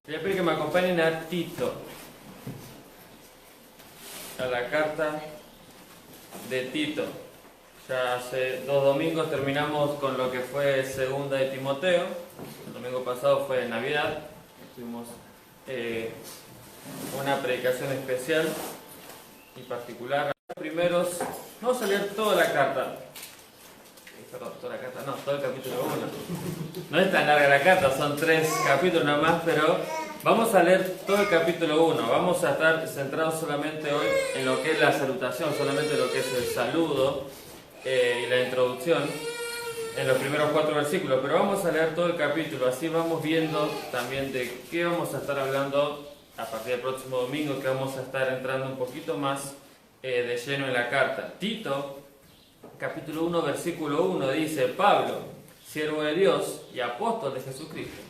Voy a pedir que me acompañen a Tito, a la carta de Tito. Ya hace 2 domingos terminamos con lo que fue segunda de Timoteo. El domingo pasado fue Navidad. Tuvimos una predicación especial y particular. Primeros, vamos a leer toda la carta. Perdón, toda la carta, no, todo el capítulo 1. No es tan larga la carta, son 3 capítulos nada más, pero vamos a leer todo el capítulo 1. Vamos a estar centrados solamente hoy en lo que es la salutación, solamente lo que es el saludo y la introducción en los primeros 4 versículos, pero vamos a leer todo el capítulo, así vamos viendo también de qué vamos a estar hablando a partir del próximo domingo, que vamos a estar entrando un poquito más de lleno en la carta. Tito, capítulo 1, versículo 1, dice: Pablo, siervo de Dios y apóstol de Jesucristo,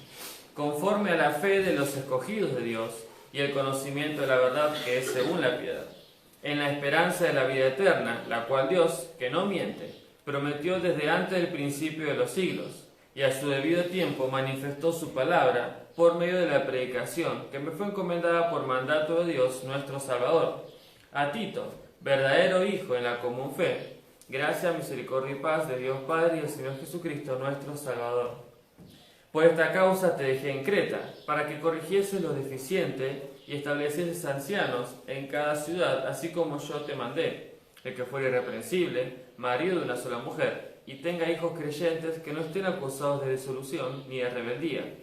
conforme a la fe de los escogidos de Dios y el conocimiento de la verdad que es según la piedad, en la esperanza de la vida eterna, la cual Dios, que no miente, prometió desde antes del principio de los siglos, y a su debido tiempo manifestó su palabra por medio de la predicación que me fue encomendada por mandato de Dios nuestro Salvador. A Tito, verdadero hijo en la común fe, gracia, misericordia y paz de Dios Padre y del Señor Jesucristo nuestro Salvador. Por esta causa te dejé en Creta, para que corrigieses lo deficiente y establecieses ancianos en cada ciudad, así como yo te mandé, el que fuere irreprensible, marido de una sola mujer, y tenga hijos creyentes que no estén acusados de disolución ni de rebeldía,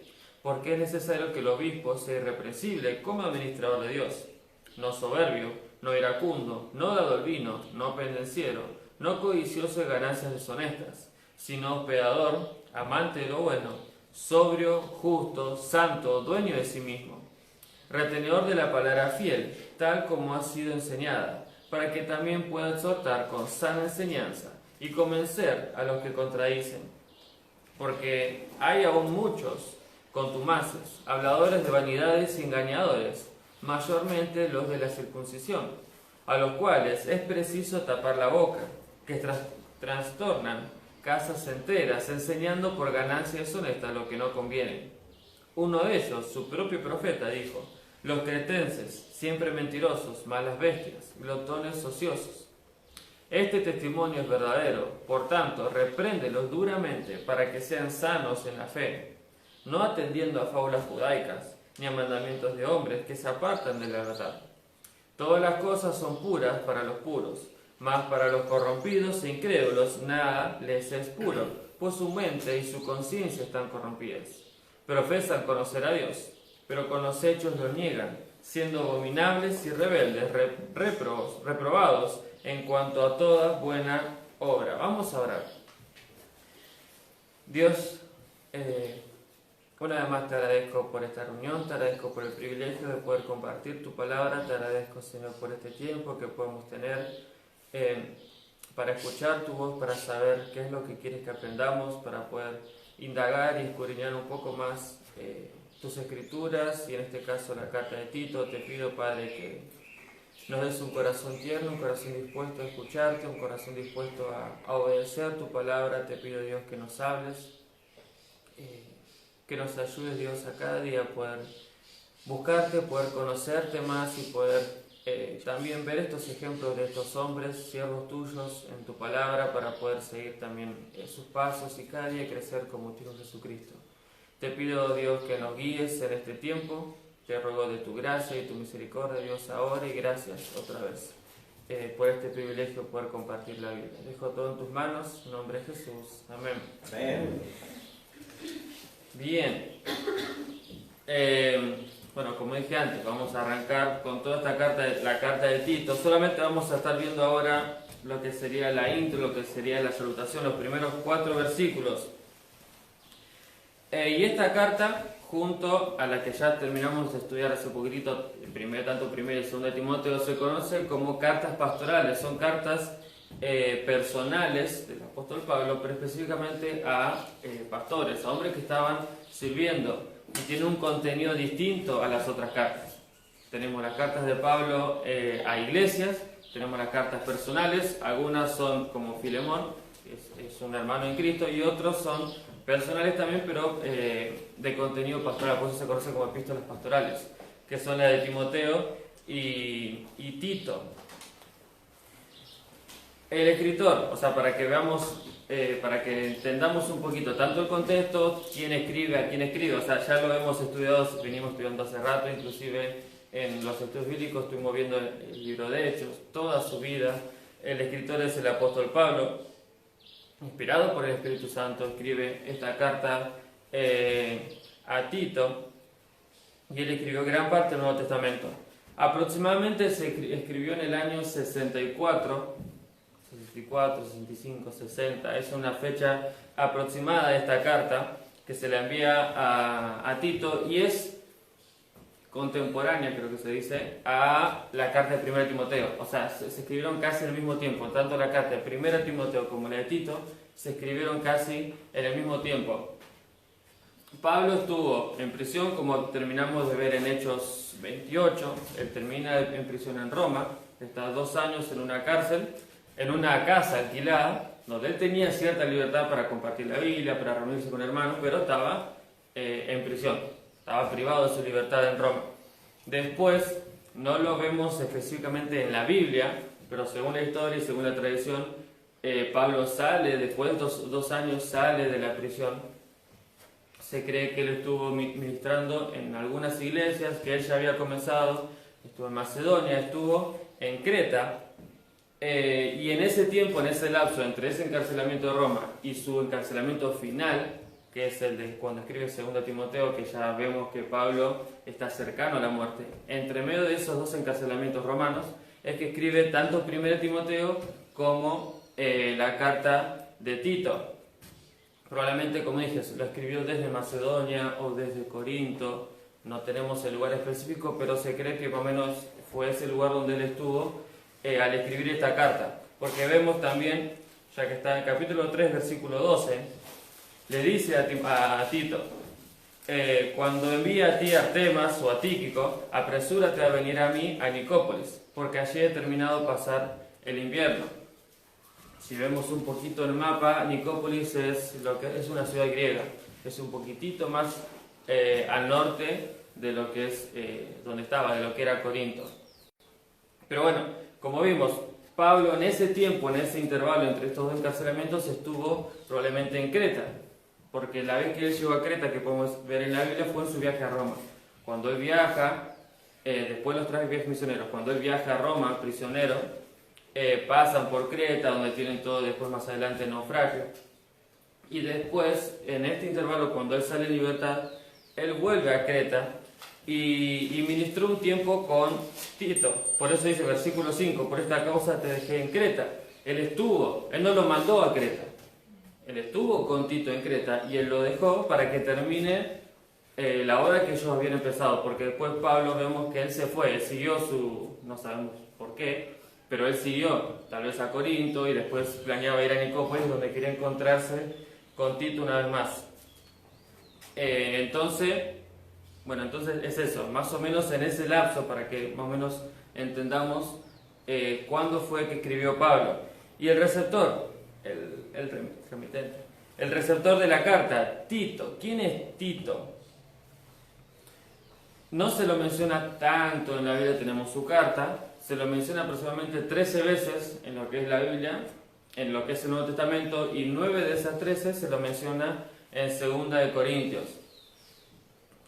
porque es necesario que el obispo sea irreprensible como administrador de Dios, no soberbio, no iracundo, no dado al vino, no pendenciero, no codicioso de ganancias deshonestas, sino hospedador, amante de lo bueno, sobrio, justo, santo, dueño de sí mismo, retenedor de la palabra fiel, tal como ha sido enseñada, para que también pueda exhortar con sana enseñanza y convencer a los que contradicen. Porque hay aún muchos contumaces, habladores de vanidades y engañadores, mayormente los de la circuncisión, a los cuales es preciso tapar la boca, que trastornan casas enteras, enseñando por ganancia deshonesta lo que no conviene. Uno de ellos, su propio profeta, dijo: los cretenses, siempre mentirosos, malas bestias, glotones ociosos. Este testimonio es verdadero, por tanto, repréndelos duramente para que sean sanos en la fe, no atendiendo a fábulas judaicas, ni a mandamientos de hombres que se apartan de la verdad. Todas las cosas son puras para los puros, mas para los corrompidos e incrédulos nada les es puro, pues su mente y su conciencia están corrompidas. Profesan conocer a Dios, pero con los hechos lo niegan, siendo abominables y rebeldes, reprobados en cuanto a toda buena obra. Vamos a orar. Dios, una vez más te agradezco por esta reunión, te agradezco por el privilegio de poder compartir tu palabra, te agradezco, Señor, por este tiempo que podemos tener para escuchar tu voz, para saber qué es lo que quieres que aprendamos, para poder indagar y escudriñar un poco más tus escrituras, y en este caso la carta de Tito. Te pido, Padre, que nos des un corazón tierno, un corazón dispuesto a escucharte, un corazón dispuesto a obedecer tu palabra. Te pido, Dios, que nos hables, que nos ayudes, Dios, a cada día poder buscarte, poder conocerte más y poder también ver estos ejemplos de estos hombres, siervos tuyos, en tu palabra, para poder seguir también sus pasos y cada día crecer como tu Hijo Jesucristo. Te pido, Dios, que nos guíes en este tiempo. Te ruego de tu gracia y tu misericordia, Dios, ahora, y gracias otra vez por este privilegio de poder compartir la Biblia. Dejo todo en tus manos, en nombre de Jesús. Amén. Amén. Bien. Bueno, como dije antes, vamos a arrancar con toda esta carta, la carta de Tito. Solamente vamos a estar viendo ahora lo que sería la intro, lo que sería la salutación, los primeros 4 versículos. Y esta carta, junto a la que ya terminamos de estudiar hace poquitito, tanto primera y segunda de Timoteo, se conocen como cartas pastorales. Son cartas personales del apóstol Pablo, pero específicamente a pastores, a hombres que estaban sirviendo, y tiene un contenido distinto a las otras cartas. Tenemos las cartas de Pablo a iglesias, tenemos las cartas personales, algunas son como Filemón, que es un hermano en Cristo, y otros son personales también, pero de contenido pastoral, por eso se conoce como epístolas pastorales, que son las de Timoteo y Tito. El escritor, o sea, para que veamos, para que entendamos un poquito tanto el contexto, quién escribe, a quién escribe, o sea, ya lo hemos estudiado, venimos estudiando hace rato, inclusive en los estudios bíblicos estuvimos viendo el libro de Hechos, toda su vida. El escritor es el apóstol Pablo, inspirado por el Espíritu Santo, escribe esta carta a Tito, y él escribió gran parte del Nuevo Testamento. Aproximadamente se escribió en el año 64, 65, 60, es una fecha aproximada de esta carta que se le envía a Tito, y es contemporánea, creo que se dice, a la carta de 1 Timoteo. O sea, se escribieron casi al mismo tiempo, tanto la carta de 1 Timoteo como la de Tito se escribieron casi en el mismo tiempo. Pablo estuvo en prisión, como terminamos de ver en Hechos 28, él termina en prisión en Roma, está 2 años en una cárcel, en una casa alquilada, donde él tenía cierta libertad para compartir la Biblia, para reunirse con hermanos, pero estaba en prisión, estaba privado de su libertad en Roma. Después, no lo vemos específicamente en la Biblia, pero según la historia y según la tradición, Pablo sale, después de 2 años sale de la prisión. Se cree que él estuvo ministrando en algunas iglesias que él ya había comenzado, estuvo en Macedonia, estuvo en Creta, y en ese tiempo, en ese lapso entre ese encarcelamiento de Roma y su encarcelamiento final, que es el de cuando escribe 2 Timoteo, que ya vemos que Pablo está cercano a la muerte, entre medio de esos 2 encarcelamientos romanos, es que escribe tanto 1 Timoteo como la carta de Tito. Probablemente, como dije, lo escribió desde Macedonia o desde Corinto, no tenemos el lugar específico, pero se cree que más o menos fue ese lugar donde él estuvo al escribir esta carta. Porque vemos también, ya que está en el capítulo 3, versículo 12, le dice a Tito, cuando envíe a ti a Artemas o a Tíquico, apresúrate a venir a mí a Nicópolis, porque allí he terminado pasar el invierno. Si vemos un poquito el mapa, Nicópolis es una ciudad griega, es un poquitito más al norte de lo que es donde estaba, de lo que era Corinto. Pero bueno, como vimos, Pablo en ese tiempo, en ese intervalo entre estos 2 encarcelamientos, estuvo probablemente en Creta, porque la vez que él llegó a Creta, que podemos ver en la Biblia, fue en su viaje a Roma. Cuando él viaja, después los 3 viajes misioneros, cuando él viaja a Roma, prisionero, pasan por Creta, donde tienen todo después más adelante el naufragio. Y después, en este intervalo, cuando él sale en libertad, él vuelve a Creta y ministró un tiempo con Tito. Por eso dice versículo 5, por esta causa te dejé en Creta. Él no lo mandó a Creta. Él estuvo con Tito en Creta y él lo dejó para que termine la obra que ellos habían empezado. Porque después Pablo vemos que él se fue, él siguió no sabemos por qué, pero él siguió tal vez a Corinto y después planeaba ir a Nicópolis, donde quería encontrarse con Tito una vez más. Entonces es eso, más o menos en ese lapso, para que más o menos entendamos cuándo fue que escribió Pablo. Y el receptor, el remitente, el receptor de la carta, Tito. ¿Quién es Tito? No se lo menciona tanto en la Biblia, tenemos su carta, se lo menciona aproximadamente 13 veces en lo que es la Biblia, en lo que es el Nuevo Testamento, y 9 de esas 13 se lo menciona en 2 de Corintios.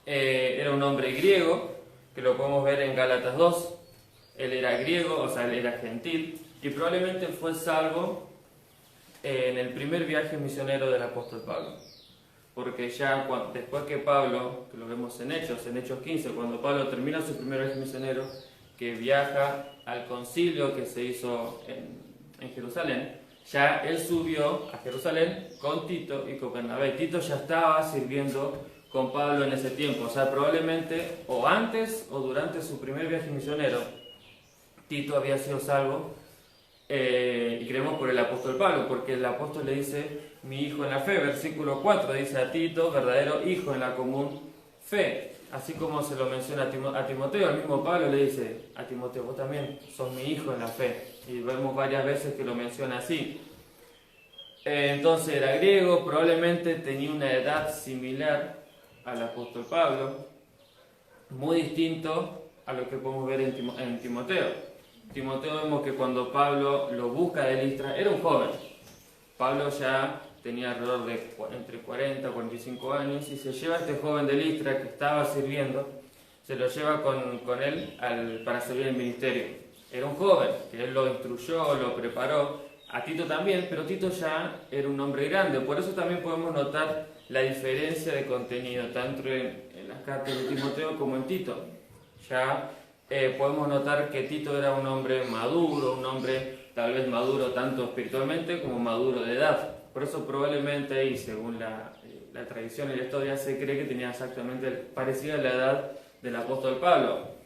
Era un hombre griego, que lo podemos ver en Gálatas 2. Él era griego, o sea, él era gentil, y probablemente fue salvo en el primer viaje misionero del apóstol Pablo. Porque ya después que Pablo, que lo vemos en Hechos 15, cuando Pablo termina su primer viaje misionero, que viaja al concilio que se hizo en Jerusalén, ya él subió a Jerusalén con Tito y con Bernabé. Tito ya estaba sirviendo con Pablo en ese tiempo, o sea, probablemente o antes o durante su primer viaje misionero, Tito había sido salvo, y creemos por el apóstol Pablo, porque el apóstol le dice, mi hijo en la fe, versículo 4, dice a Tito, verdadero hijo en la común fe. Así como se lo menciona a Timoteo, el mismo Pablo le dice a Timoteo, vos también sos mi hijo en la fe. Y vemos varias veces que lo menciona así. Entonces era griego, probablemente tenía una edad similar al apóstol Pablo, muy distinto a lo que podemos ver en Timoteo. Timoteo vemos que cuando Pablo lo busca de Listra, era un joven. Pablo ya tenía alrededor de entre 40 y 45 años y se lleva a este joven de Listra que estaba sirviendo, se lo lleva con él para servir el ministerio. Era un joven, que él lo instruyó, lo preparó, a Tito también, pero Tito ya era un hombre grande. Por eso también podemos notar la diferencia de contenido, tanto en las cartas de Timoteo como en Tito. Ya podemos notar que Tito era un hombre maduro, un hombre tal vez maduro tanto espiritualmente como maduro de edad. Por eso probablemente, y según la tradición y la historia, se cree que tenía exactamente parecida a la edad del apóstol Pablo.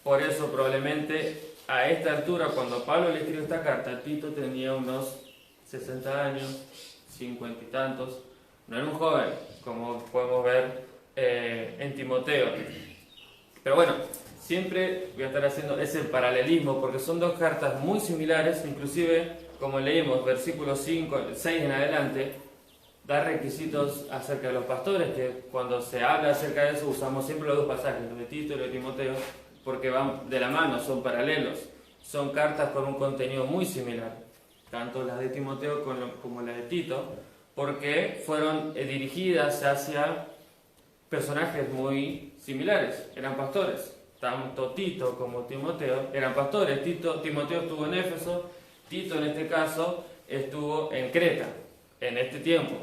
Por eso probablemente a esta altura, cuando Pablo le escribió esta carta, Tito tenía unos 60 años, 50 y tantos. No era un joven, como podemos ver en Timoteo. Pero bueno, siempre voy a estar haciendo ese paralelismo porque son dos cartas muy similares, inclusive como leímos versículos 6 en adelante, da requisitos acerca de los pastores, que cuando se habla acerca de eso usamos siempre los dos pasajes, los de Tito y los de Timoteo, porque van de la mano, son paralelos, son cartas con un contenido muy similar, tanto las de Timoteo como las de Tito, porque fueron dirigidas hacia personajes muy similares, eran pastores. Tanto Tito como Timoteo eran pastores. Timoteo estuvo en Éfeso, Tito en este caso estuvo en Creta, en este tiempo.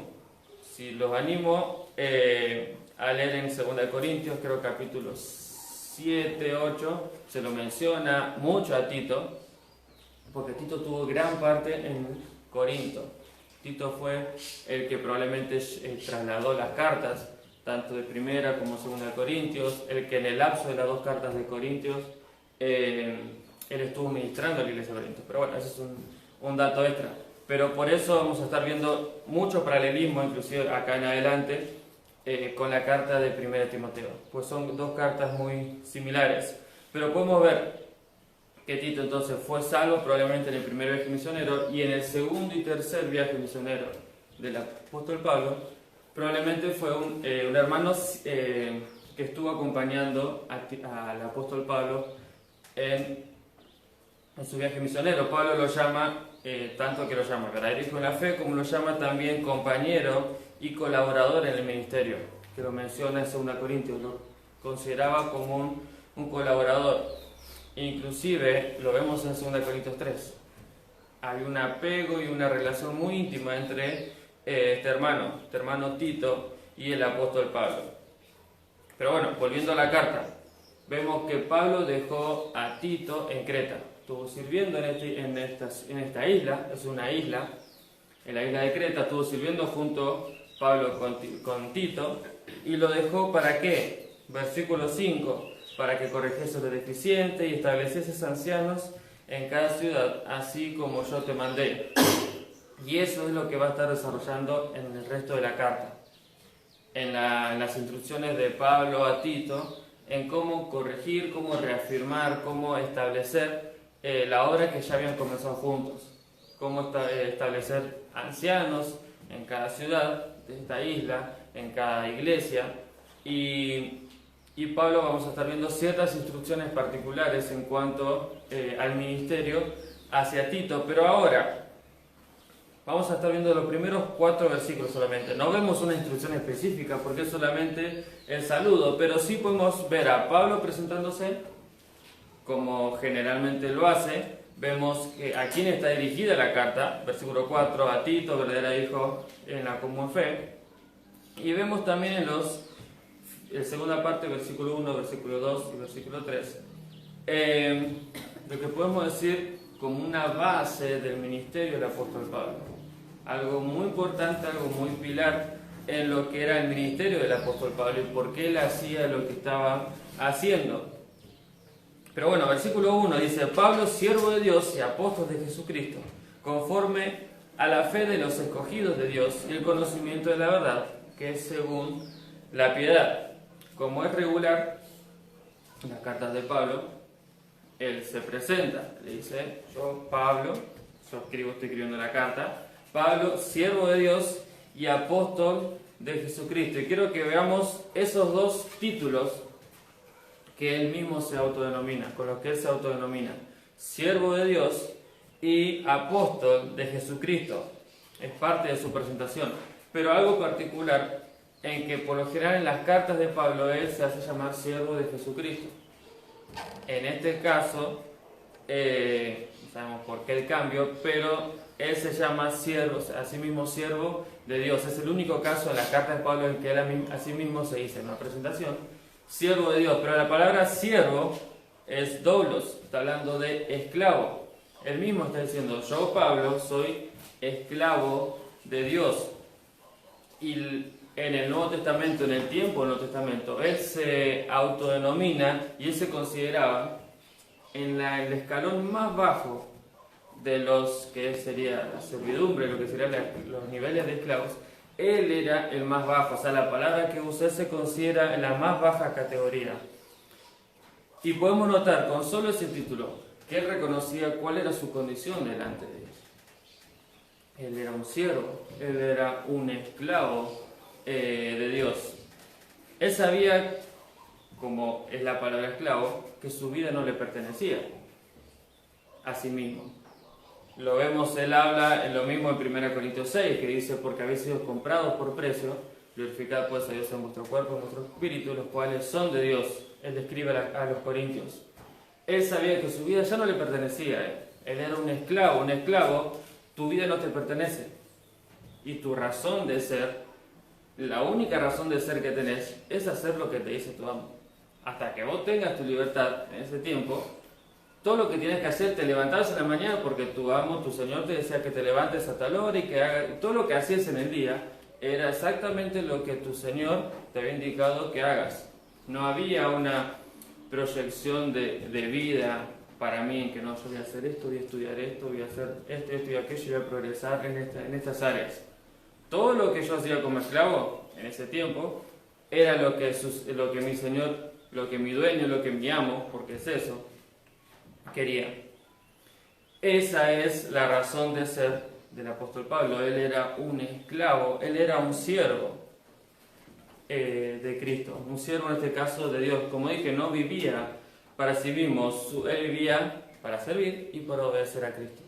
Si los animo a leer en 2 Corintios, creo capítulos 7, 8, se lo menciona mucho a Tito, porque Tito tuvo gran parte en Corinto. Tito fue el que probablemente trasladó las cartas, tanto de primera como segunda de Corintios, el que en el lapso de las dos cartas de Corintios, él estuvo ministrando a la iglesia de Corintios. Pero bueno, ese es un dato extra. Pero por eso vamos a estar viendo mucho paralelismo, inclusive acá en adelante, con la carta de primera de Timoteo. Pues son dos cartas muy similares. Pero podemos ver que Tito entonces fue salvo probablemente en el primer viaje misionero y en el segundo y tercer viaje misionero del apóstol Pablo, probablemente fue un hermano que estuvo acompañando al apóstol Pablo en su viaje misionero. Pablo lo llama, tanto que lo llama verdadero hijo en la fe, como lo llama también compañero y colaborador en el ministerio, que lo menciona en 2 Corintios, lo consideraba como un colaborador. Inclusive lo vemos en 2 Corintios 3. Hay un apego y una relación muy íntima entre este hermano Tito y el apóstol Pablo. Pero bueno, volviendo a la carta, vemos que Pablo dejó a Tito en Creta. Estuvo sirviendo en esta isla, es una isla, en la isla de Creta, estuvo sirviendo junto Pablo con Tito, y lo dejó ¿para qué? Versículo 5, para que corrigiese lo deficiente y estableciese ancianos en cada ciudad, así como yo te mandé. Y eso es lo que va a estar desarrollando en el resto de la carta, en las instrucciones de Pablo a Tito, en cómo corregir, cómo reafirmar, cómo establecer la obra que ya habían comenzado juntos, cómo establecer ancianos en cada ciudad de esta isla, en cada iglesia, y Pablo vamos a estar viendo ciertas instrucciones particulares en cuanto al ministerio hacia Tito. Pero ahora vamos a estar viendo los primeros 4 versículos solamente. No vemos una instrucción específica porque es solamente el saludo, pero sí podemos ver a Pablo presentándose como generalmente lo hace. Vemos a quién está dirigida la carta, versículo 4, a Tito, verdadero hijo en la común fe. Y vemos también en la segunda parte, versículo 1, versículo 2 y versículo 3, lo que podemos decir como una base del ministerio del apóstol Pablo. Algo muy importante, algo muy pilar en lo que era el ministerio del apóstol Pablo y por qué él hacía lo que estaba haciendo. Pero bueno, versículo 1 dice: Pablo, siervo de Dios y apóstol de Jesucristo, conforme a la fe de los escogidos de Dios y el conocimiento de la verdad, que es según la piedad. Como es regular en las cartas de Pablo, él se presenta, le dice: yo, Pablo, estoy escribiendo la carta, Pablo, siervo de Dios y apóstol de Jesucristo. Y quiero que veamos esos dos títulos que él mismo se autodenomina, con los que él se autodenomina, siervo de Dios y apóstol de Jesucristo. Es parte de su presentación, pero algo particular en que por lo general en las cartas de Pablo él se hace llamar siervo de Jesucristo. En este caso, no sabemos por qué el cambio, pero él se llama siervo, a sí mismo siervo de Dios. Es el único caso en las cartas de Pablo en que él a sí mismo se dice en una presentación, siervo de Dios. Pero la palabra siervo es doulos, está hablando de esclavo. Él mismo está diciendo, yo Pablo soy esclavo de Dios. Y en el Nuevo Testamento, en el tiempo del Nuevo Testamento, él se autodenomina y él se consideraba en el escalón más bajo de los que sería la servidumbre, lo que serían los niveles de esclavos. Él era el más bajo, o sea, la palabra que usa se considera en la más baja categoría. Y podemos notar con solo ese título que él reconocía cuál era su condición delante de Dios. Él era un siervo, él era un esclavo de Dios. Él sabía, como es la palabra esclavo, que su vida no le pertenecía a sí mismo. Lo vemos, él habla en lo mismo en 1 Corintios 6, que dice, porque habéis sido comprados por precio, glorificad pues a Dios en vuestro cuerpo, en vuestro espíritu, los cuales son de Dios. Él describe a los corintios. Él sabía que su vida ya no le pertenecía a él. Él era un esclavo, tu vida no te pertenece. Y tu razón de ser, la única razón de ser que tenés, es hacer lo que te dice tu amo. Hasta que vos tengas tu libertad en ese tiempo, todo lo que tienes que hacer, te levantarse en la mañana porque tu amo, tu Señor te decía que te levantes a tal hora y que hagas, todo lo que hacías en el día era exactamente lo que tu Señor te había indicado que hagas. No había una proyección de vida para mí en que no, yo voy a hacer esto, voy a estudiar esto, voy a hacer esto y aquello y voy a progresar en estas áreas. Todo lo que yo hacía como esclavo en ese tiempo era lo que mi Señor, lo que mi dueño, lo que mi amo, porque es eso, quería. Esa es la razón de ser del apóstol Pablo. Él era un esclavo, él era un siervo de Cristo, un siervo en este caso de Dios. Como dije, no vivía para sí mismo, él vivía para servir y para obedecer a Cristo.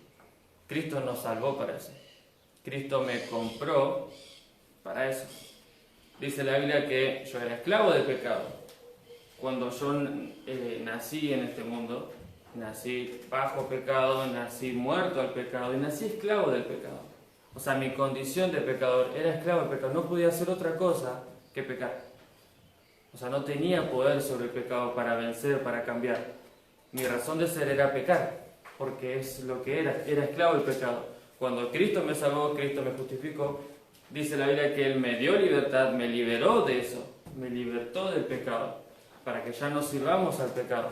Cristo nos salvó para eso. Cristo me compró para eso. Dice la Biblia que yo era esclavo del pecado. Cuando yo nací en este mundo, nací bajo pecado, nací muerto al pecado y nací esclavo del pecado. O sea, mi condición de pecador era esclavo del pecado. No podía hacer otra cosa que pecar. O sea, no tenía poder sobre el pecado para vencer, para cambiar. Mi razón de ser era pecar, porque es lo que era esclavo del pecado. Cuando Cristo me salvó, Cristo me justificó, dice la Biblia que Él me dio libertad, me liberó de eso, me libertó del pecado, para que ya no sirvamos al pecado.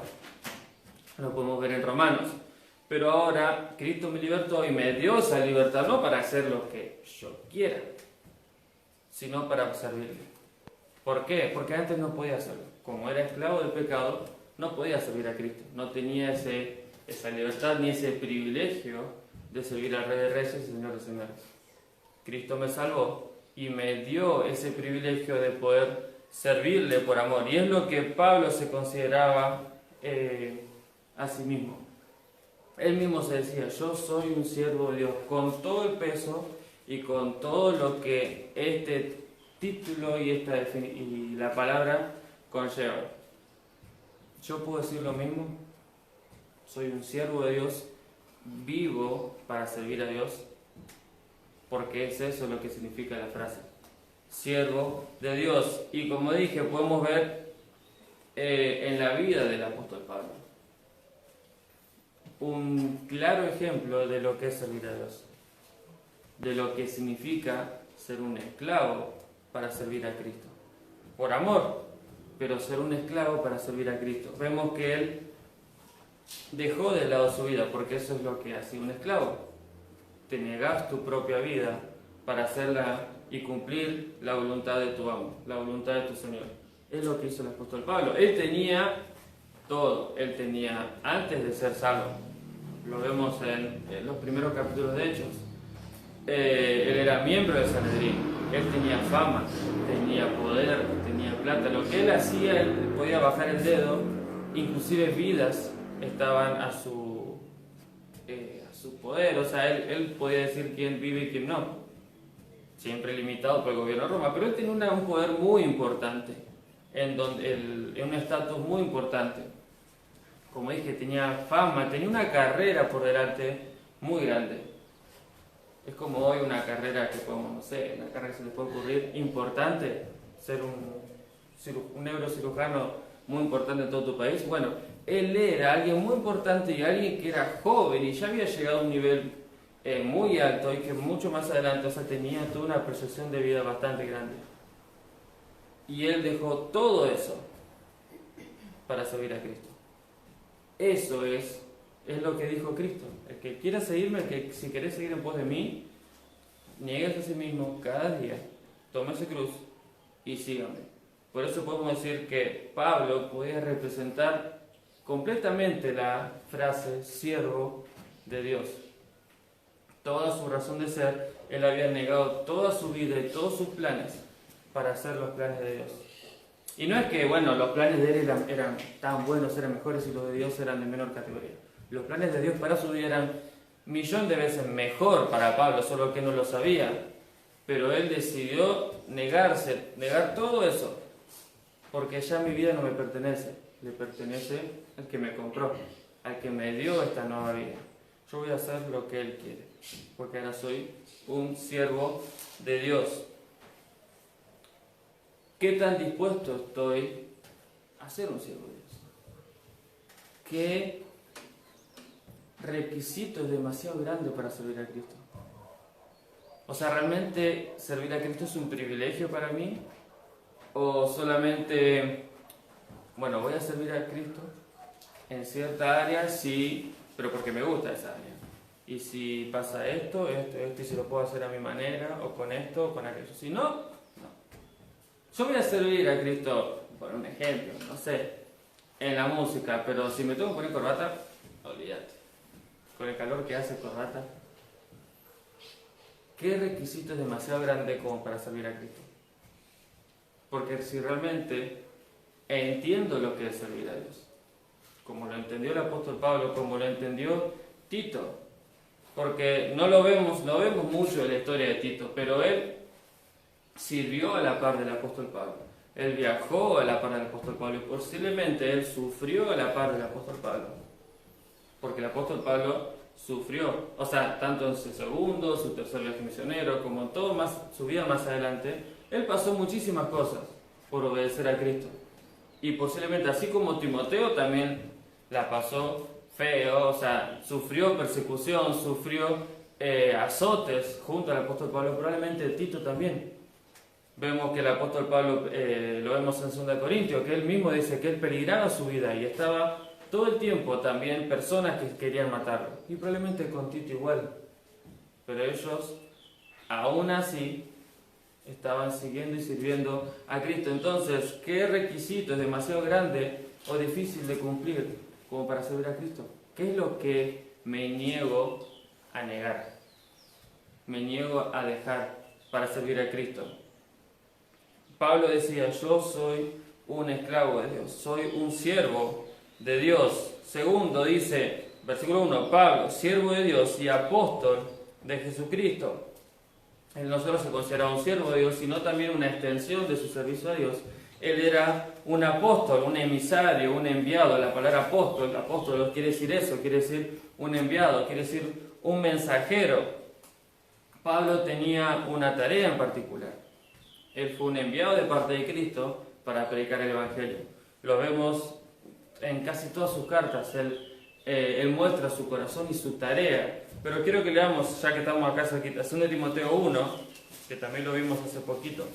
Lo podemos ver en Romanos. Pero ahora Cristo me libertó y me dio esa libertad, no para hacer lo que yo quiera, sino para servirle. ¿Por qué? Porque antes no podía hacerlo. Como era esclavo del pecado, no podía servir a Cristo. No tenía esa libertad ni ese privilegio de servir al Rey de Reyes y Señor de Señores. Cristo me salvó y me dio ese privilegio de poder servirle por amor. Y es lo que Pablo se consideraba a sí mismo. Él mismo se decía, yo soy un siervo de Dios, con todo el peso y con todo lo que este título y la palabra conlleva. Yo puedo decir lo mismo, soy un siervo de Dios, vivo para servir a Dios, porque es eso lo que significa la frase, siervo de Dios. Y como dije, podemos ver en la vida del apóstol Pablo un claro ejemplo de lo que es servir a Dios, de lo que significa ser un esclavo para servir a Cristo, por amor, pero ser un esclavo para servir a Cristo. Vemos que él dejó de lado su vida, porque eso es lo que hace un esclavo. Te negás tu propia vida para hacerla y cumplir la voluntad de tu amo, la voluntad de tu Señor. Es lo que hizo el apóstol Pablo. Él tenía todo. Él tenía, antes de ser salvo, lo vemos en los primeros capítulos de Hechos, él era miembro del Sanedrín, él tenía fama, tenía poder, tenía plata. Lo que él hacía, él podía bajar el dedo, inclusive vidas estaban a su poder. O sea, él podía decir quién vive y quién no, siempre limitado por el gobierno de Roma, pero él tenía un poder muy importante, en un estatus muy importante. Como dije, tenía fama, tenía una carrera por delante muy grande. Es como hoy una carrera que podemos, no sé, una carrera que se les puede ocurrir importante, ser un neurocirujano muy importante en todo tu país. Bueno, él era alguien muy importante y alguien que era joven y ya había llegado a un nivel muy alto y que mucho más adelante, o sea, tenía toda una proyección de vida bastante grande. Y él dejó todo eso para servir a Cristo. Eso es lo que dijo Cristo. El que quiera seguirme, si querés seguir en pos de mí, niegues a sí mismo cada día, tome su cruz y sígame. Por eso podemos decir que Pablo podía representar completamente la frase siervo de Dios. Toda su razón de ser, él había negado toda su vida y todos sus planes para hacer los planes de Dios. Y no es que, bueno, los planes de él eran tan buenos, eran mejores y los de Dios eran de menor categoría. Los planes de Dios para su vida eran millón de veces mejor para Pablo, solo que no lo sabía. Pero él decidió negar todo eso, porque ya mi vida no me pertenece, le pertenece al que me compró, al que me dio esta nueva vida. Yo voy a hacer lo que él quiere, porque ahora soy un siervo de Dios. ¿Qué tan dispuesto estoy a ser un siervo de Dios? ¿Qué requisito es demasiado grande para servir a Cristo? O sea, ¿realmente servir a Cristo es un privilegio para mí? ¿O solamente, bueno, voy a servir a Cristo en cierta área, sí, pero porque me gusta esa área? Y si pasa esto, y si lo puedo hacer a mi manera, o con esto, o con aquello. Si no, no. Yo voy a servir a Cristo, por un ejemplo, no sé, en la música, pero si me tengo que poner corbata, olvídate. Con el calor que hace corbata, ¿qué requisito es demasiado grande como para servir a Cristo? Porque si realmente entiendo lo que es servir a Dios, como lo entendió el apóstol Pablo, como lo entendió Tito, porque no lo vemos mucho en la historia de Tito, pero él sirvió a la par del apóstol Pablo, él viajó a la par del apóstol Pablo y posiblemente él sufrió a la par del apóstol Pablo, porque el apóstol Pablo sufrió, o sea, tanto en su segundo, su tercer viaje misionero, como en todo más, su vida más adelante, él pasó muchísimas cosas por obedecer a Cristo. Y posiblemente, así como Timoteo también la pasó feo, o sea, sufrió persecución, sufrió azotes junto al apóstol Pablo, probablemente Tito también. Vemos que el apóstol Pablo, lo vemos en 2 Corintios, que él mismo dice que él peligraba su vida y estaba todo el tiempo también personas que querían matarlo. Y probablemente con Tito igual. Pero ellos, aún así, estaban siguiendo y sirviendo a Cristo. Entonces, ¿qué requisito es demasiado grande o difícil de cumplir como para servir a Cristo? ¿Qué es lo que me niego a negar? Me niego a dejar para servir a Cristo. Pablo decía, yo soy un esclavo de Dios, soy un siervo de Dios. Segundo dice, versículo 1, Pablo, siervo de Dios y apóstol de Jesucristo. Él no solo se consideraba un siervo de Dios, sino también una extensión de su servicio a Dios. Él era un apóstol, un emisario, un enviado. La palabra apóstol quiere decir eso, quiere decir un enviado, quiere decir un mensajero. Pablo tenía una tarea en particular. Él fue un enviado de parte de Cristo para predicar el Evangelio. Lo vemos en casi todas sus cartas. Él muestra su corazón y su tarea. Pero quiero que leamos, ya que estamos acá cerquita, 2 Timoteo 1, que también lo vimos hace poquito.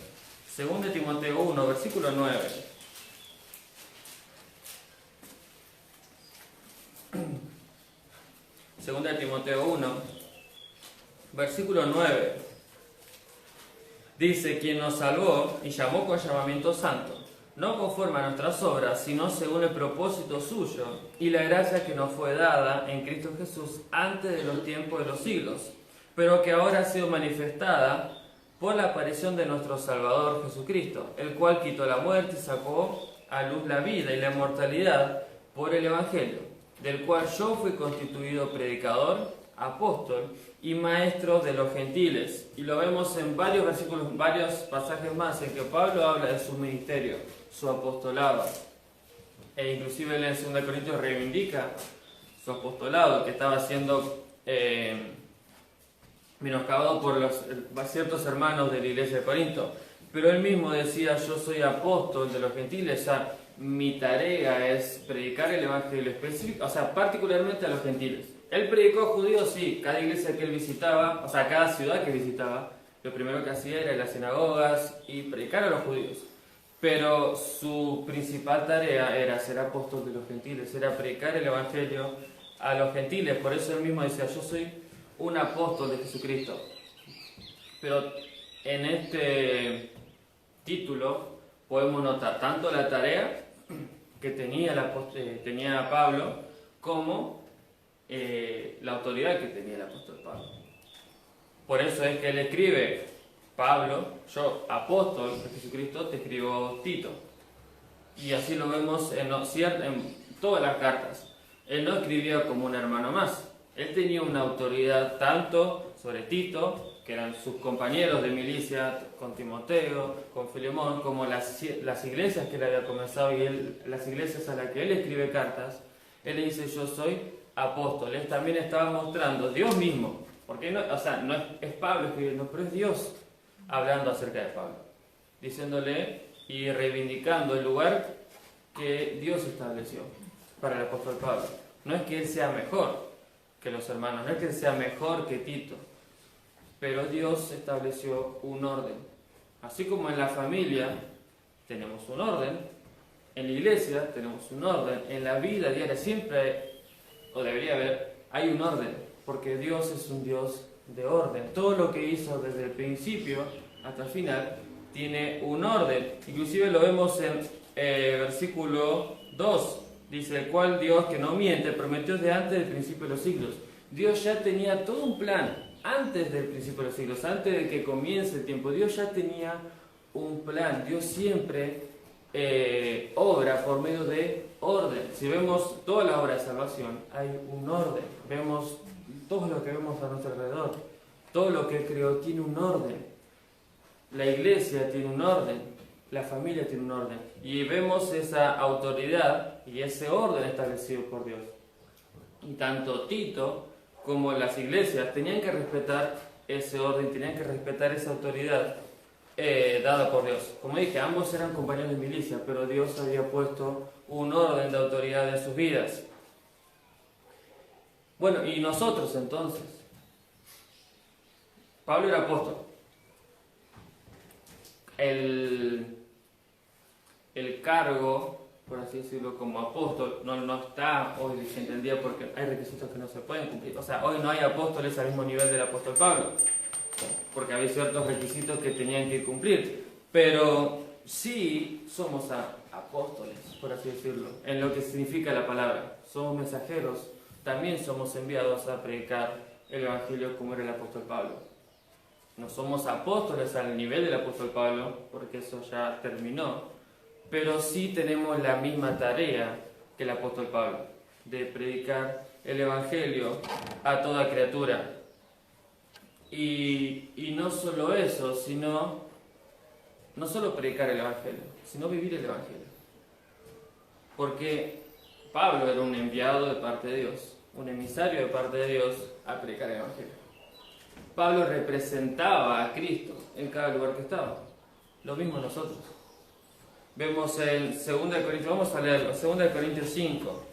2 Timoteo 1, versículo 9. Segunda de Timoteo 1, versículo 9. Dice, quien nos salvó y llamó con llamamiento santo, no conforme a nuestras obras, sino según el propósito suyo y la gracia que nos fue dada en Cristo Jesús antes de los tiempos de los siglos, pero que ahora ha sido manifestada por la aparición de nuestro Salvador Jesucristo, el cual quitó la muerte y sacó a luz la vida y la inmortalidad por el Evangelio, del cual yo fui constituido predicador, apóstol y maestro de los gentiles. Y lo vemos en varios versículos, varios pasajes más, en que Pablo habla de su ministerio, su apostolado. E inclusive en 2 Corintios reivindica su apostolado, que estaba siendo menoscabado por ciertos hermanos de la iglesia de Corinto. Pero él mismo decía: yo soy apóstol de los gentiles, o sea, mi tarea es predicar el evangelio específico, o sea, particularmente a los gentiles. Él predicó a judíos, sí, cada iglesia que él visitaba, o sea, cada ciudad que visitaba, lo primero que hacía era ir a las sinagogas y predicar a los judíos. Pero su principal tarea era ser apóstol de los gentiles, era predicar el evangelio a los gentiles. Por eso él mismo decía: yo soy un apóstol de Jesucristo. Pero en este título podemos notar tanto la tarea que tenía Pablo como la autoridad que tenía el apóstol Pablo. Por eso es que él escribe: Pablo, yo apóstol de Jesucristo, te escribo Tito. Y así lo vemos en todas las cartas. Él no escribía como un hermano más. Él tenía una autoridad tanto sobre Tito, que eran sus compañeros de milicia, con Timoteo, con Filemón, como las iglesias que él había comenzado y las iglesias a las que él escribe cartas. Él le dice: yo soy apóstol. Él también estaba mostrando Dios mismo, porque no es Pablo escribiendo, pero es Dios hablando acerca de Pablo, diciéndole y reivindicando el lugar que Dios estableció para el apóstol Pablo. No es que él sea mejor que los hermanos, no es que él sea mejor que Tito, pero Dios estableció un orden. Así como en la familia tenemos un orden, en la iglesia tenemos un orden, en la vida diaria siempre, o debería haber, hay un orden, porque Dios es un Dios de orden. Todo lo que hizo desde el principio hasta el final tiene un orden. Inclusive lo vemos en versículo 2. Dice: el cual Dios, que no miente, prometió desde antes del principio de los siglos. Dios ya tenía todo un plan antes del principio de los siglos, antes de que comience el tiempo. Dios ya tenía un plan. Dios siempre obra por medio de orden. Si vemos toda la obra de salvación, hay un orden. Vemos todo lo que vemos a nuestro alrededor. Todo lo que Él creó tiene un orden. La iglesia tiene un orden. La familia tiene un orden. Y vemos esa autoridad y ese orden establecido por Dios. Y tanto Tito como las iglesias tenían que respetar ese orden, tenían que respetar esa autoridad dada por Dios. Como dije, ambos eran compañeros de milicia, pero Dios había puesto un orden de autoridad en sus vidas. Bueno, y nosotros entonces, Pablo era apóstol. El cargo, por así decirlo, como apóstol no está hoy vigente en día, porque hay requisitos que no se pueden cumplir. O sea, hoy no hay apóstoles al mismo nivel del apóstol Pablo, porque había ciertos requisitos que tenían que cumplir. Pero sí somos apóstoles, por así decirlo, en lo que significa la palabra. Somos mensajeros, también somos enviados a predicar el evangelio como era el apóstol Pablo. No somos apóstoles al nivel del apóstol Pablo, porque eso ya terminó, pero sí tenemos la misma tarea que el apóstol Pablo, de predicar el evangelio a toda criatura. Y no solo eso, sino no solo predicar el evangelio, sino vivir el evangelio. Porque Pablo era un enviado de parte de Dios, un emisario de parte de Dios a predicar el evangelio. Pablo representaba a Cristo en cada lugar que estaba. Lo mismo nosotros. Vemos en 2 Corintios, vamos a leerlo, 2 Corintios 5.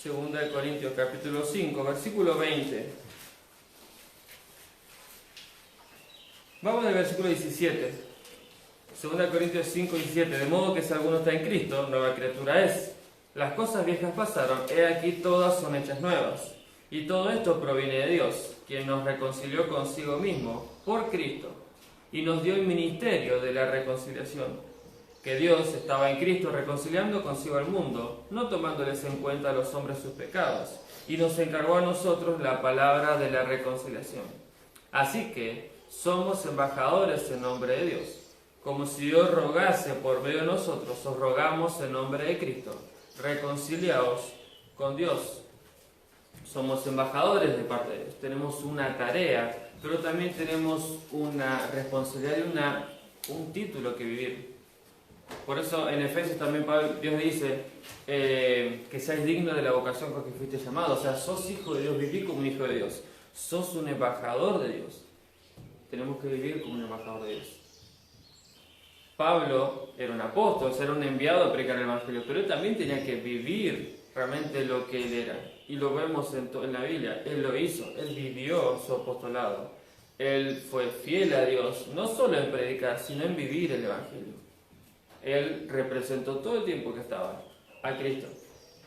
Segunda de Corintios capítulo 5, versículo 20. Vamos al versículo 17. 2 Corintios 5, 17. De modo que si alguno está en Cristo, nueva criatura es. Las cosas viejas pasaron, he aquí todas son hechas nuevas. Y todo esto proviene de Dios, quien nos reconcilió consigo mismo por Cristo y nos dio el ministerio de la reconciliación. que Dios estaba en Cristo reconciliando consigo al mundo, no tomándoles en cuenta a los hombres sus pecados, y nos encargó a nosotros la palabra de la reconciliación. Así que somos embajadores en nombre de Dios. Como si Dios rogase por medio de nosotros, os rogamos en nombre de Cristo. Reconciliaos con Dios. Somos embajadores de parte de Dios. Tenemos una tarea, pero también tenemos una responsabilidad y un título que vivir. Por eso en Efesios también Dios dice que seáis dignos de la vocación con que fuiste llamado. O sea, sos hijo de Dios, viví como un hijo de Dios. Sos un embajador de Dios. Tenemos que vivir como un embajador de Dios. Pablo era un apóstol, era un enviado a predicar el Evangelio, pero él también tenía que vivir realmente lo que él era. Y lo vemos en la Biblia. Él lo hizo, él vivió su apostolado. Él fue fiel a Dios, no solo en predicar, sino en vivir el Evangelio. Él representó todo el tiempo que estaba a Cristo.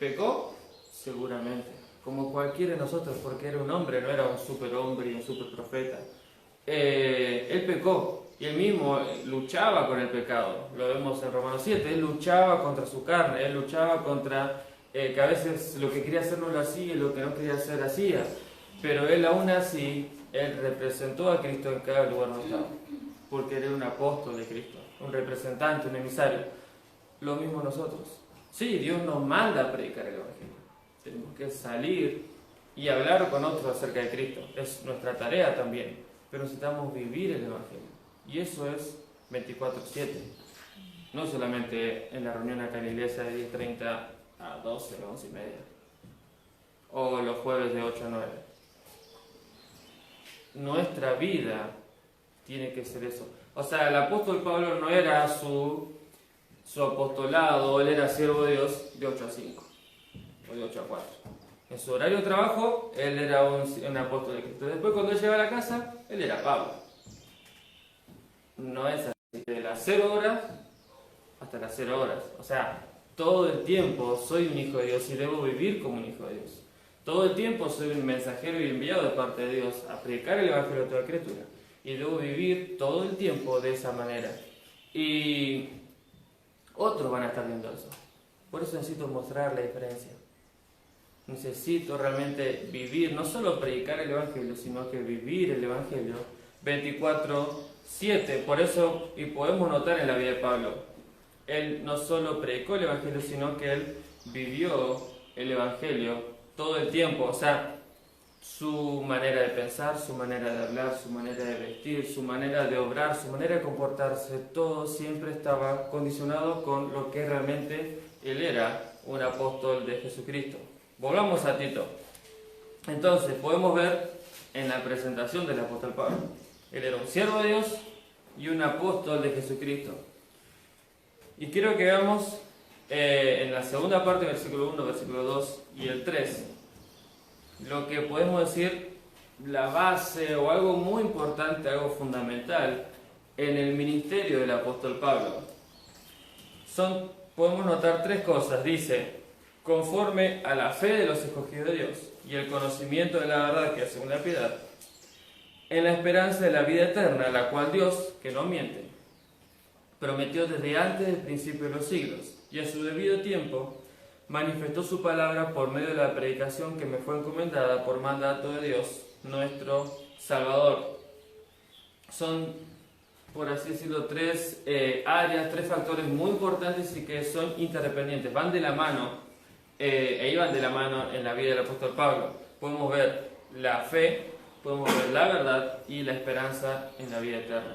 ¿Pecó? Seguramente, como cualquiera de nosotros, porque era un hombre, no era un superhombre y un superprofeta. Él pecó y él mismo luchaba con el pecado. Lo vemos en Romanos 7. Él luchaba contra su carne, él luchaba contra que a veces lo que quería hacer no lo hacía y lo que no quería hacer hacía. Pero él aún así, él representó a Cristo en cada lugar donde estaba, porque era un apóstol de Cristo, un representante, un emisario. Lo mismo nosotros. Sí, Dios nos manda a predicar el Evangelio. Tenemos que salir y hablar con otros acerca de Cristo. Es nuestra tarea también. Pero necesitamos vivir el Evangelio. Y eso es 24/7. No solamente en la reunión acá en la iglesia de 10:30 a 12 o 11:30. O los jueves de 8 a 9. Nuestra vida tiene que ser eso. O sea, el apóstol Pablo no era su apostolado, él era siervo de Dios de 8 a 5 o de 8 a 4. En su horario de trabajo, él era un apóstol de Cristo. Después, cuando él llegaba a la casa, él era Pablo. No es así, de las 0 horas hasta las 0 horas. O sea, todo el tiempo soy un hijo de Dios y debo vivir como un hijo de Dios. Todo el tiempo soy un mensajero y enviado de parte de Dios a predicar el Evangelio a toda criatura. Y debo vivir todo el tiempo de esa manera. Y otros van a estar viendo eso. Por eso necesito mostrar la diferencia. Necesito realmente vivir, no solo predicar el Evangelio, sino que vivir el Evangelio 24/7. Por eso, y podemos notar en la vida de Pablo, él no solo predicó el Evangelio, sino que él vivió el Evangelio todo el tiempo. O sea, su manera de pensar, su manera de hablar, su manera de vestir, su manera de obrar, su manera de comportarse, todo siempre estaba condicionado con lo que realmente él era, un apóstol de Jesucristo. Volvamos a Tito. Entonces, podemos ver en la presentación del apóstol Pablo, él era un siervo de Dios y un apóstol de Jesucristo. Y quiero que veamos en la segunda parte, versículo 1, versículo 2 y el 3, lo que podemos decir la base o algo muy importante, algo fundamental en el ministerio del apóstol Pablo. Podemos notar 3 cosas. Dice, conforme a la fe de los escogidos de Dios y el conocimiento de la verdad que es según la piedad, en la esperanza de la vida eterna, la cual Dios, que no miente, prometió desde antes del principio de los siglos, y a su debido tiempo manifestó su palabra por medio de la predicación que me fue encomendada por mandato de Dios, nuestro Salvador. Son, por así decirlo, 3 áreas, 3 factores muy importantes y que son interdependientes, van de la mano, iban de la mano en la vida del apóstol Pablo. Podemos ver la fe, podemos ver la verdad y la esperanza en la vida eterna.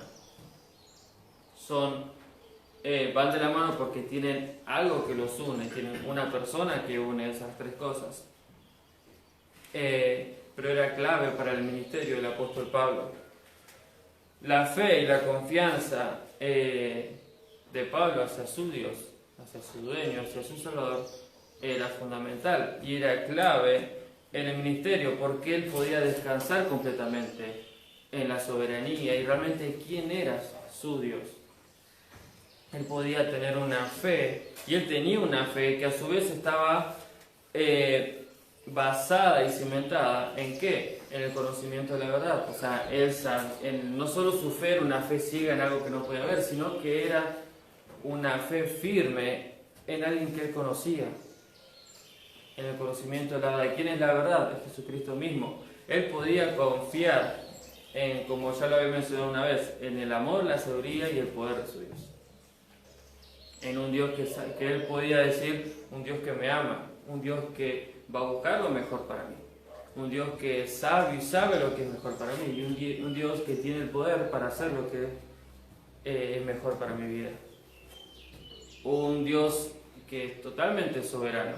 Van de la mano porque tienen algo que los une, tienen una persona que une esas 3 cosas. Pero era clave para el ministerio del apóstol Pablo. La fe y la confianza de Pablo hacia su Dios, hacia su dueño, hacia su Salvador, era fundamental y era clave en el ministerio porque él podía descansar completamente en la soberanía y realmente quién era su Dios. Él podía tener una fe, y él tenía una fe que a su vez estaba basada y cimentada ¿en qué? En el conocimiento de la verdad. O sea, no solo su fe era una fe ciega en algo que no podía ver, sino que era una fe firme en alguien que él conocía, en el conocimiento de la verdad. ¿Quién es la verdad? Es Jesucristo mismo. Él podía confiar en, como ya lo había mencionado una vez, en el amor, la sabiduría y el poder de su Dios. En un Dios que él podía decir, un Dios que me ama, un Dios que va a buscar lo mejor para mí, un Dios que es sabio y sabe lo que es mejor para mí, y un Dios que tiene el poder para hacer lo que es mejor para mi vida. Un Dios que es totalmente soberano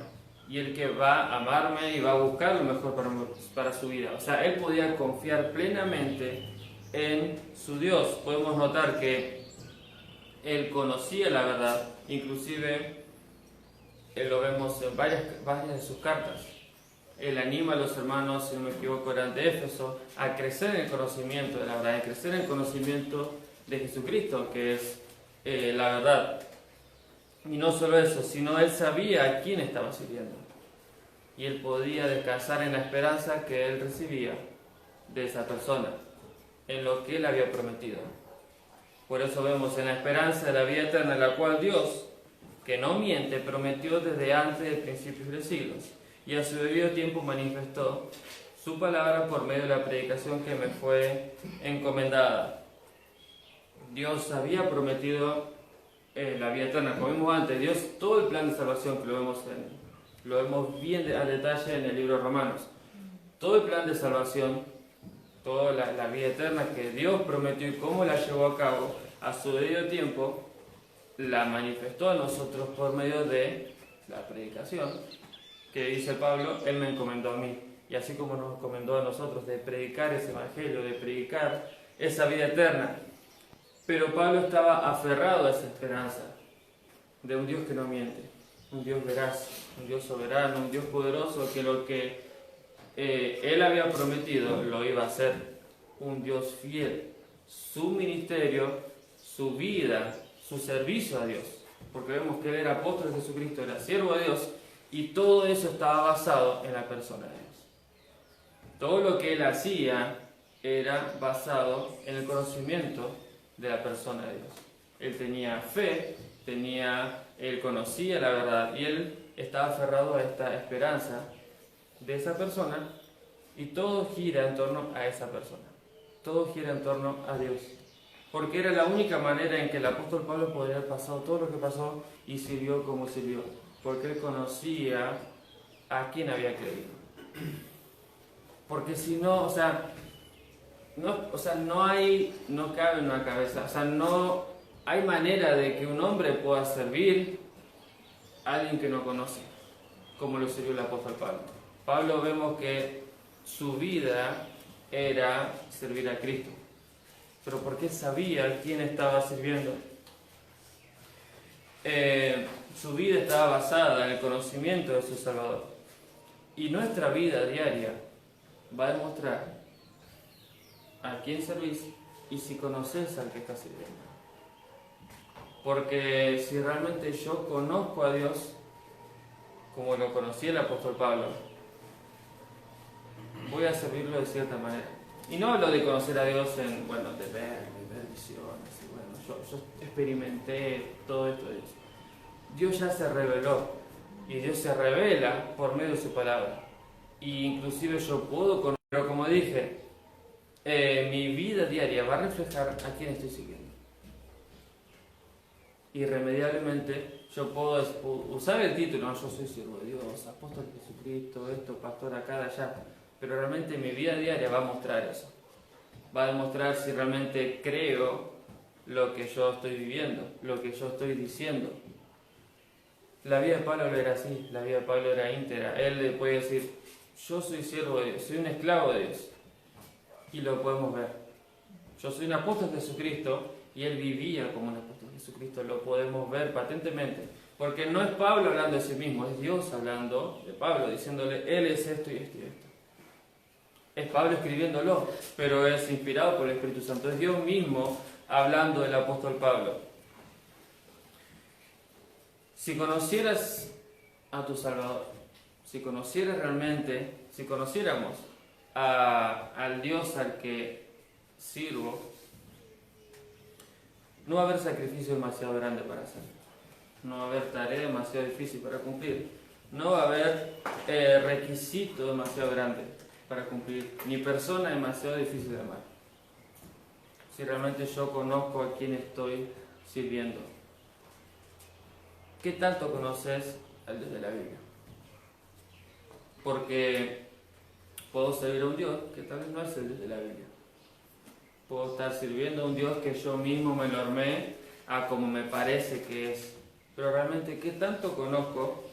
y el que va a amarme y va a buscar lo mejor para su vida. O sea, él podía confiar plenamente en su Dios. Podemos notar que él conocía la verdad, inclusive lo vemos en varias de sus cartas. Él anima a los hermanos, si no me equivoco, eran de Éfeso, a crecer en el conocimiento de la verdad, a crecer en el conocimiento de Jesucristo, que es la verdad. Y no solo eso, sino él sabía a quién estaba sirviendo. Y él podía descansar en la esperanza que él recibía de esa persona, en lo que él había prometido. Por eso vemos en la esperanza de la vida eterna, la cual Dios, que no miente, prometió desde antes de principios de los siglos, y a su debido tiempo manifestó su palabra por medio de la predicación que me fue encomendada. Dios había prometido la vida eterna, como vimos antes. Dios, todo el plan de salvación, que lo vemos bien a detalle en el libro de Romanos, todo el plan de salvación, toda la vida eterna que Dios prometió y cómo la llevó a cabo a su debido tiempo, la manifestó a nosotros por medio de la predicación, que dice Pablo, Él me encomendó a mí. Y así como nos encomendó a nosotros de predicar ese evangelio, de predicar esa vida eterna. Pero Pablo estaba aferrado a esa esperanza de un Dios que no miente, un Dios veraz, un Dios soberano, un Dios poderoso, que lo que Él había prometido lo iba a hacer, un Dios fiel. Su ministerio, su vida, su servicio a Dios, porque vemos que Él era apóstol de Jesucristo, era siervo de Dios, y todo eso estaba basado en la persona de Dios. Todo lo que Él hacía era basado en el conocimiento de la persona de Dios. Él tenía fe, él conocía la verdad y él estaba aferrado a esta esperanza de esa persona, y todo gira en torno a esa persona. Todo gira en torno a Dios. Porque era la única manera en que el apóstol Pablo podría haber pasado todo lo que pasó y sirvió como sirvió. Porque él conocía a quién había creído. Porque si no, no cabe en una cabeza, no hay manera de que un hombre pueda servir a alguien que no conoce, como lo sirvió el apóstol Pablo. Pablo vemos que su vida era servir a Cristo, pero porque sabía a quién estaba sirviendo. Su vida estaba basada en el conocimiento de su Salvador. Y nuestra vida diaria va a demostrar a quién servís y si conoces al que estás sirviendo. Porque si realmente yo conozco a Dios, como lo conocía el apóstol Pablo, voy a servirlo de cierta manera. Y no hablo de conocer a Dios de ver visiones, yo experimenté todo esto de Dios. Dios ya se reveló, y Dios se revela por medio de su palabra. Y inclusive yo puedo conocer, pero como dije, mi vida diaria va a reflejar a quién estoy siguiendo. Irremediablemente yo puedo usar el título, yo soy siervo de Dios, apóstol de Jesucristo, esto, pastor acá, allá, pero realmente mi vida diaria va a mostrar eso. Va a demostrar si realmente creo lo que yo estoy viviendo, lo que yo estoy diciendo. La vida de Pablo era así, la vida de Pablo era íntegra. Él le puede decir, yo soy siervo de Dios, soy un esclavo de Dios. Y lo podemos ver. Yo soy un apóstol de Jesucristo, y él vivía como un apóstol de Jesucristo. Lo podemos ver patentemente. Porque no es Pablo hablando de sí mismo, es Dios hablando de Pablo, diciéndole, él es esto y esto y esto. Es Pablo escribiéndolo, pero es inspirado por el Espíritu Santo. Es Dios mismo hablando del apóstol Pablo. Si conocieras a tu Salvador, si conociéramos al Dios al que sirvo, no va a haber sacrificio demasiado grande para hacer. No va a haber tarea demasiado difícil para cumplir. No va a haber requisito demasiado grande para cumplir, ni persona demasiado difícil de amar. Si realmente yo conozco a quién estoy sirviendo. ¿Qué tanto conoces al Dios de la Biblia? Porque puedo servir a un Dios que tal vez no es el Dios de la Biblia. Puedo estar sirviendo a un Dios que yo mismo me lo armé a como me parece que es. Pero realmente, ¿qué tanto conozco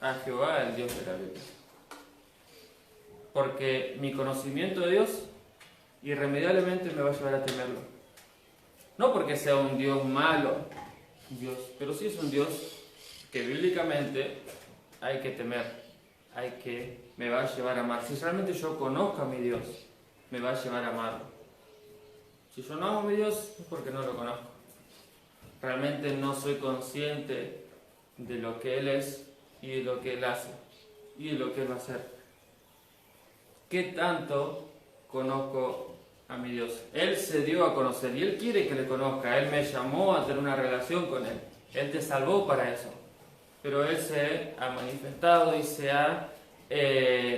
a Jehová, el Dios de la Biblia? Porque mi conocimiento de Dios irremediablemente me va a llevar a temerlo. No porque sea un Dios malo, Dios, pero sí es un Dios que bíblicamente hay que temer, me va a llevar a amar. Si realmente yo conozco a mi Dios, me va a llevar a amarlo. Si yo no amo a mi Dios, es porque no lo conozco. Realmente no soy consciente de lo que Él es y de lo que Él hace y de lo que Él va a hacer. ¿Qué tanto conozco a mi Dios? Él se dio a conocer y Él quiere que le conozca. Él me llamó a tener una relación con Él. Él te salvó para eso. Pero Él se ha manifestado y se ha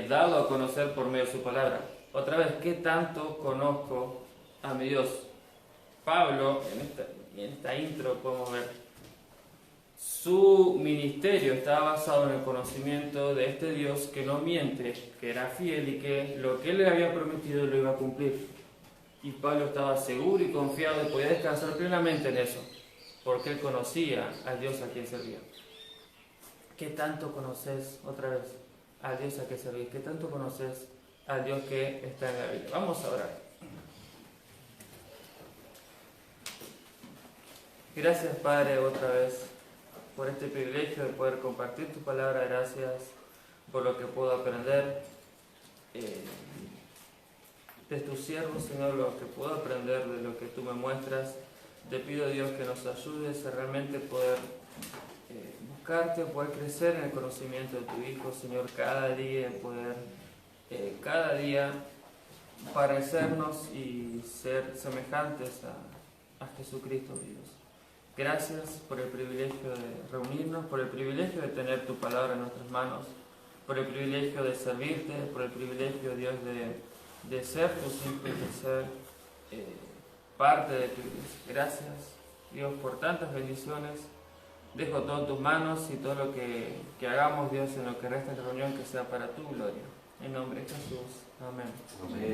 dado a conocer por medio de su palabra. Otra vez, ¿qué tanto conozco a mi Dios? Pablo, en esta intro podemos ver, su ministerio estaba basado en el conocimiento de este Dios que no miente, que era fiel y que lo que Él le había prometido lo iba a cumplir. Y Pablo estaba seguro y confiado y podía descansar plenamente en eso, porque él conocía al Dios a quien servía. ¿Qué tanto conoces, otra vez, al Dios a quien servís? ¿Qué tanto conoces al Dios que está en la Biblia? Vamos a orar. Gracias, Padre, otra vez, por este privilegio de poder compartir tu palabra. Gracias por lo que puedo aprender de tus siervos, Señor, lo que puedo aprender de lo que tú me muestras. Te pido, Dios, que nos ayudes a realmente poder buscarte, poder crecer en el conocimiento de tu Hijo, Señor, cada día, poder cada día parecernos y ser semejantes a Jesucristo, Dios. Gracias por el privilegio de reunirnos, por el privilegio de tener tu palabra en nuestras manos, por el privilegio de servirte, por el privilegio, Dios, de ser tus hijos, de ser parte de tu iglesia. Gracias, Dios, por tantas bendiciones. Dejo todo en tus manos y todo lo que hagamos, Dios, en lo que resta de la reunión, que sea para tu gloria. En nombre de Jesús. Amén. Amén.